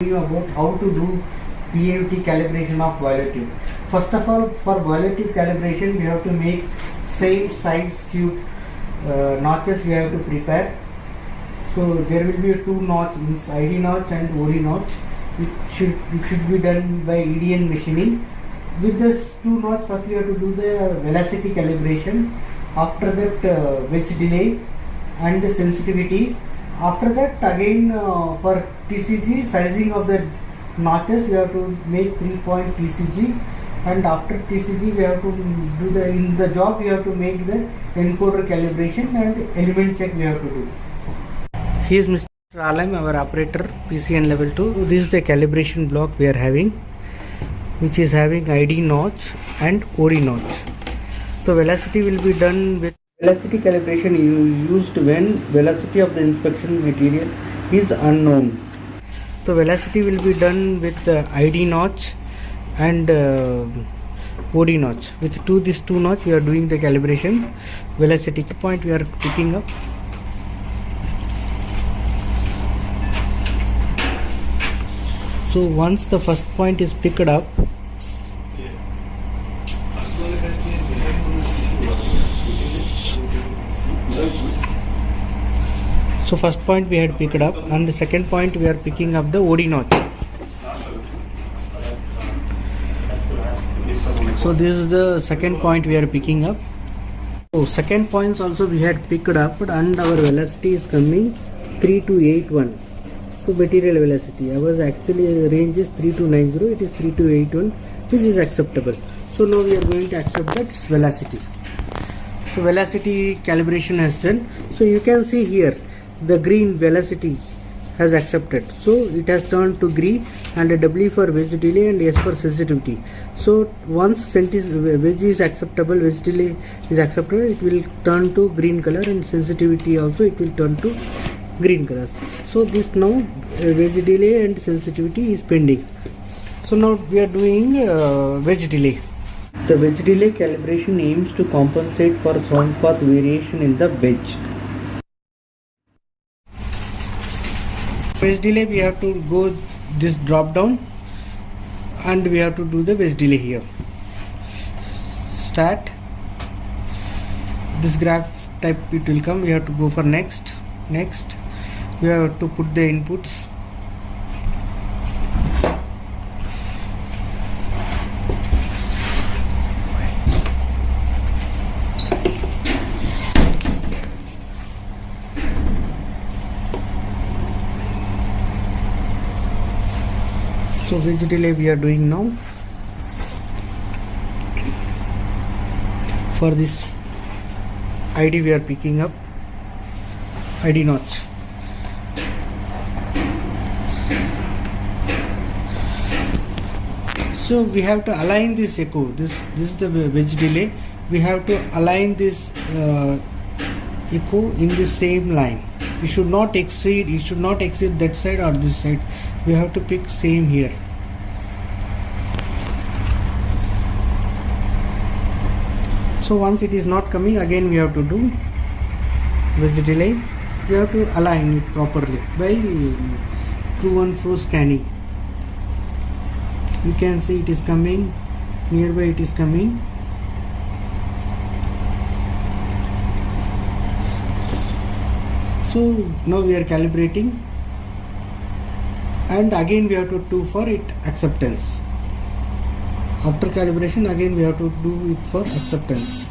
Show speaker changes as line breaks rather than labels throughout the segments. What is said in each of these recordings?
You about how to do PAUT calibration of boiler tube. First of all, for boiler tube calibration, we have to make same size tube notches we have to prepare. So there will be two notches, ID notch and OD notch. It should be done by EDN machining. With this two notch, first we have to do the velocity calibration. After that, wedge delay and the sensitivity. After that, again for TCG sizing of the notches, we have to make 3-point TCG, and after TCG we have to do in the job we have to make the encoder calibration and element check we have to do. He is Mr. Alam, our operator, PCN level 2. So this is the calibration block we are having, which is having ID notch and OD notch. So velocity will be done with velocity calibration used when velocity of the inspection material is unknown. So velocity will be done with the ID notch and OD notch. With these two notch we are doing the calibration. Velocity point we are picking up. So once the first point is picked up, so first point we had picked up, and the second point we are picking up the OD notch. So this is the second point we are picking up. So second points also we had picked up, and our velocity is coming 3281. So material velocity, our actually range is 3290, it is 3281, which is acceptable. So now we are going to accept that velocity. So velocity calibration has done. So you can see here the green velocity has accepted, so it has turned to green, and a W for wedge delay and S for sensitivity. So once wedge is acceptable, wedge delay is acceptable, it will turn to green color, and sensitivity also it will turn to green color. So this now wedge delay and sensitivity is pending. So now we are doing wedge delay. The wedge delay calibration aims to compensate for sound path variation in the wedge. Wedge delay, we have to go this drop down, and we have to do the wedge delay here. Start. This graph type it will come. We have to go for next. We have to put the inputs. So wedge delay we are doing now. For this ID we are picking up ID notch. So we have to align this echo. This is the wedge delay. We have to align this echo in the same line. It should not exceed that side or this side. We have to pick same here. So once it is not coming, again we have to do wedge delay. We have to align it properly by to and fro scanning. You can see it is coming, nearby it is coming. So now we are calibrating, and again we have to do for it acceptance. After calibration, again we have to do it for acceptance.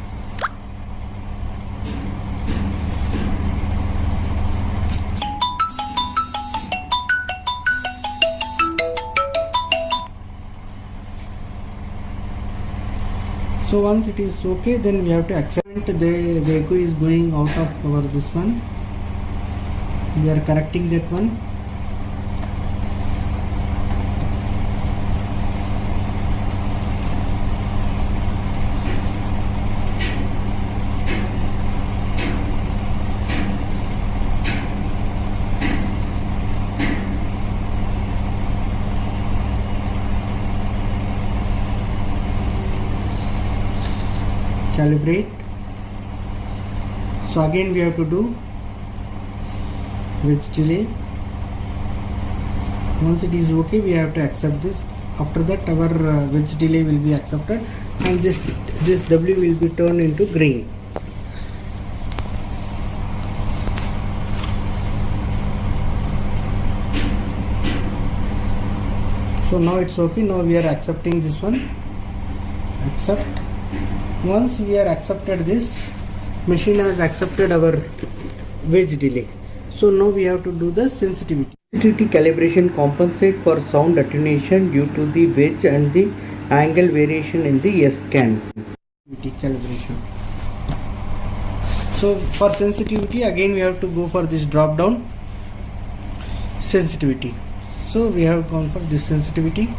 So once it is okay, then we have to accept. The echo is going out of our this one. We are correcting that one. Calibrate. So again we have to do wedge delay Once it is okay, we have to accept this. After that our wedge delay will be accepted, and this W will be turned into green. So now it's okay. Now we are accepting this one. Accept. Once we are accepted this, machine has accepted our wedge delay. So now we have to do the sensitivity. Sensitivity calibration compensates for sound attenuation due to the wedge and the angle variation in the S-scan. Calibration. So for sensitivity, again we have to go for this drop down sensitivity. So we have gone for this sensitivity.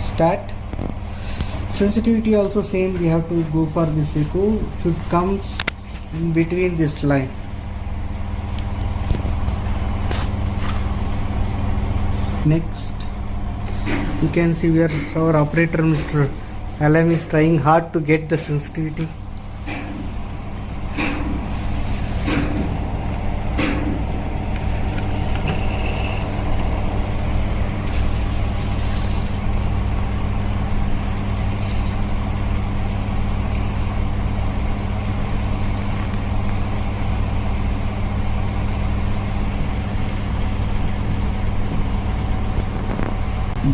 Start. Sensitivity also same, we have to go for this echo, should comes in between this line. Next, you can see where our operator Mr. Alam is trying hard to get the sensitivity.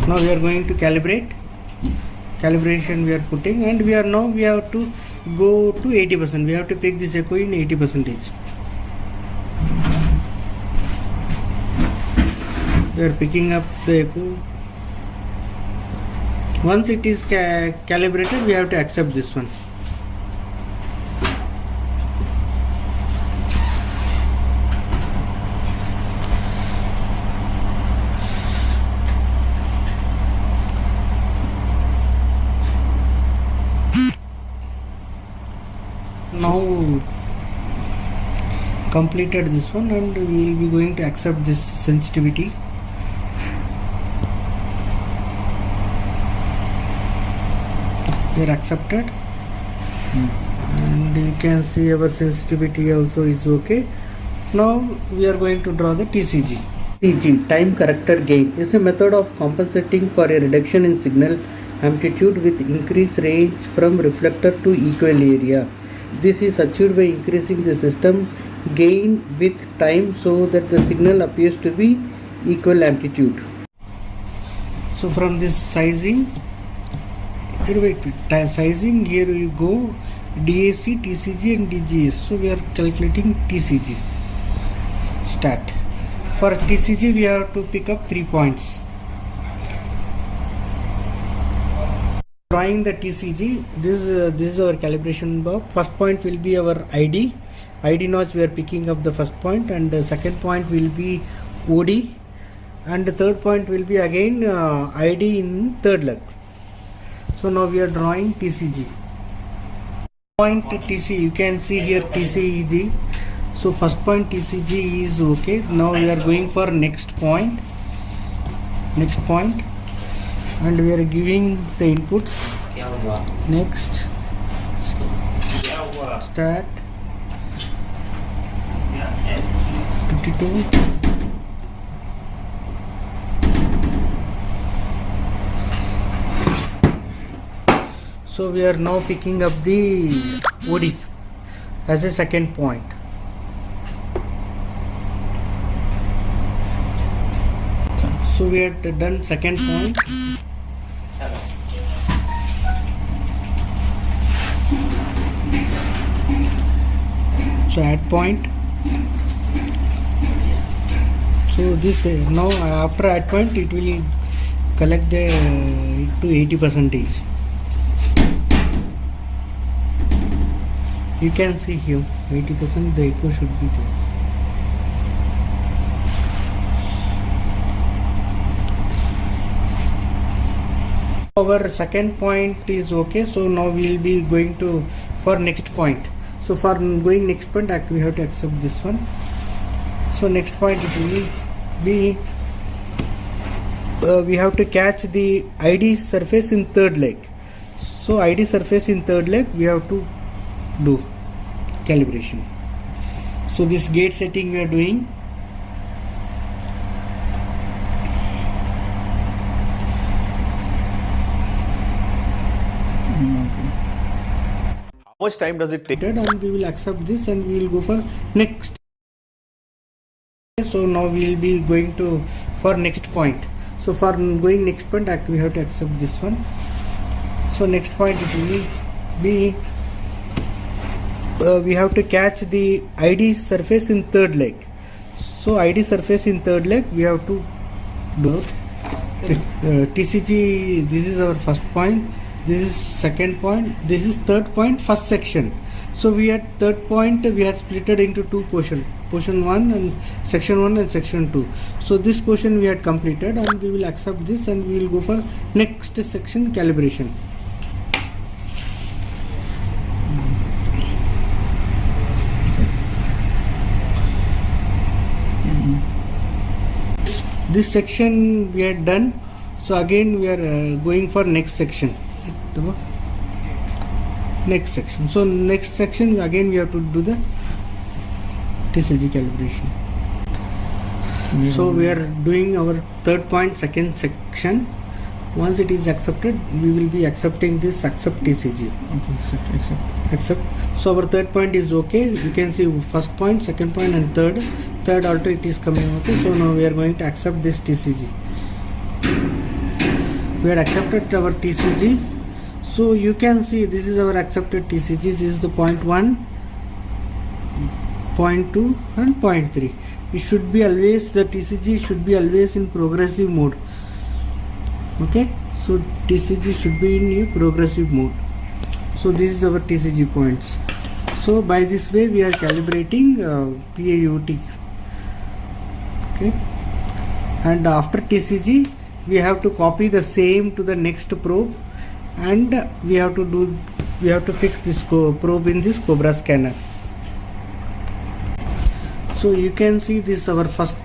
Now we are going to calibrate. Calibration we are putting, and we have to go to 80%. We have to pick this echo in 80%. We are picking up the echo. Once it is calibrated, we have to accept this one. Now completed this one, and we will be going to accept this sensitivity. We are accepted, and you can see our sensitivity also is okay. Now we are going to draw the TCG. TCG, time corrected gain, is a method of compensating for a reduction in signal amplitude with increased range from reflector to equal area. This is achieved by increasing the system gain with time so that the signal appears to be equal amplitude. So from this sizing, sizing, here you go DAC, TCG and DGS. So we are calculating TCG. Start. For TCG we have to pick up 3 points. Drawing the TCG, this is our calibration box. First point will be our ID notch. We are picking up the first point, and the second point will be OD, and the third point will be again ID in third leg. So now we are drawing TCG. Point TC, you can see here TCG. So first point TCG is okay. Now we are going for next point, and we are giving the inputs. Next, start 52. So we are now picking up the OD as a second point. So we had done second point. So add point. So this now after add point it will collect the to 80%. You can see here 80% the echo should be there. Our second point is okay. So now we will be going to for next point. So for going next point we have to accept this one. So next point it will be we have to catch the ID surface in third leg. So ID surface in third leg we have to do calibration. So this gate setting we are doing.
much time does it take?
And we will accept this and we will go for next. So now we will be going to for next point. So for going next point, we have to accept this one. So next point it will be we have to catch the ID surface in third leg. So ID surface in third leg we have to do TCG. This is our first point, this is second point, this is third point, first section. So we had third point, we had split it into two portions, portion 1 and section 1 and section 2. So this portion we had completed and we will accept this and we will go for next section calibration. This section we had done, so again we are going for next section. Next section. So next section again we have to do the TCG calibration. So we are doing our third point, second section. Once it is accepted, we will be accepting this accept TCG.
Okay,
Accept. So our third point is okay. You can see first point, second point and third. Third also it is coming okay. So now we are going to accept this TCG. We had accepted our TCG. So you can see this is our accepted TCG. This is the point 1, point 2 and point 3. It should be always, the TCG should be always in progressive mode. Okay, so TCG should be in a progressive mode. So this is our TCG points. So by this way we are calibrating PAUT. Okay, and after TCG we have to copy the same to the next probe. And we have to fix this probe in this Cobra scanner. So you can see this our first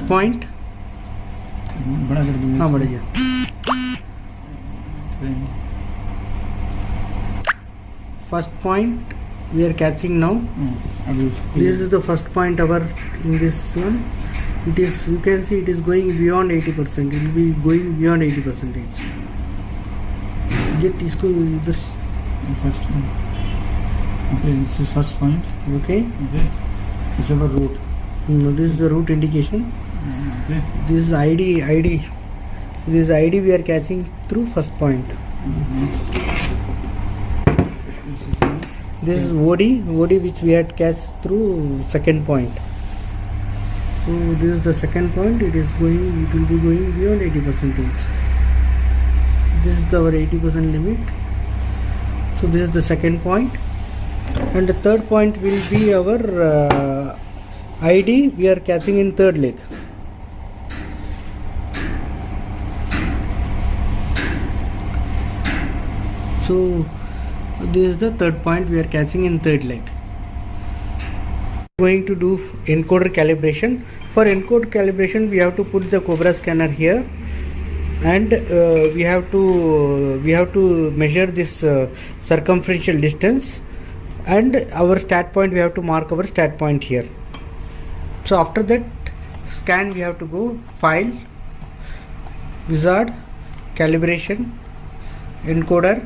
point. First point we are catching now. This is the first point our in this one. It is, you can see it is going beyond 80%. It will be going beyond 80%. Get this
first one. Okay, this is first point.
Okay.
Okay. This is our root.
No, this is the root indication.
Okay.
This is ID. This is ID we are catching through first point.
Next.
This is OD which we had catched through second point. So this is the second point. It will be going beyond 80%. This is our 80% limit. So this is the second point, and the third point will be our ID we are catching in third leg. So this is the third point we are catching in third leg. Going to do encoder calibration. For encoder calibration we have to put the Cobra scanner here, and we have to measure this circumferential distance, and our stat point we have to mark our stat point here. So after that scan we have to go file, wizard, calibration, encoder.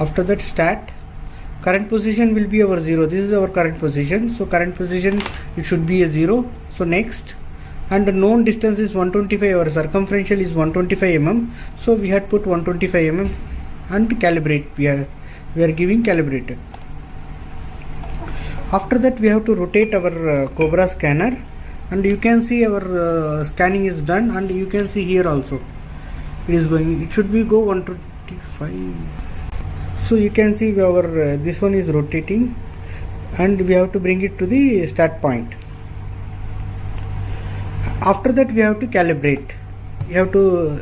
After that stat, current position will be our 0. This is our current position. So current position it should be a 0. So next, and the known distance is 125. Our circumferential is 125 mm. So we had put 125 mm and calibrate. We are giving calibrated. After that we have to rotate our Cobra scanner, and you can see our scanning is done, and you can see here also it is going. It should be go 125. So you can see our this one is rotating, and we have to bring it to the start point. After that we have to calibrate. We have to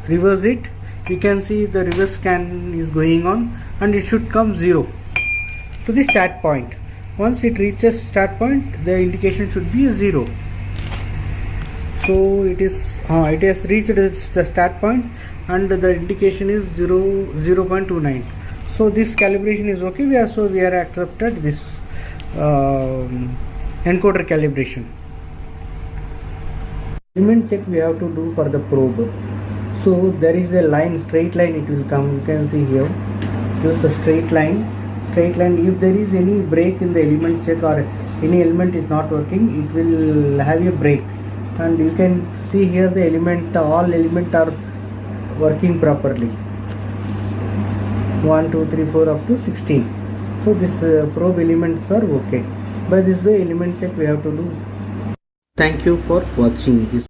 reverse it. You can see the reverse scan is going on, and it should come 0 to the start point. Once it reaches start point, the indication should be a 0. So it has reached the start point, and the indication is 0.29. So this calibration is okay. We are accepted this encoder calibration. Element check we have to do for the probe. So there is a line, straight line it will come, you can see here. This is the straight line. If there is any break in the element check or any element is not working, it will have a break. And you can see here the element, all elements are working properly. 1, 2, 3, 4 up to 16. So this probe elements are okay. By this way element check we have to do. Thank you for watching this.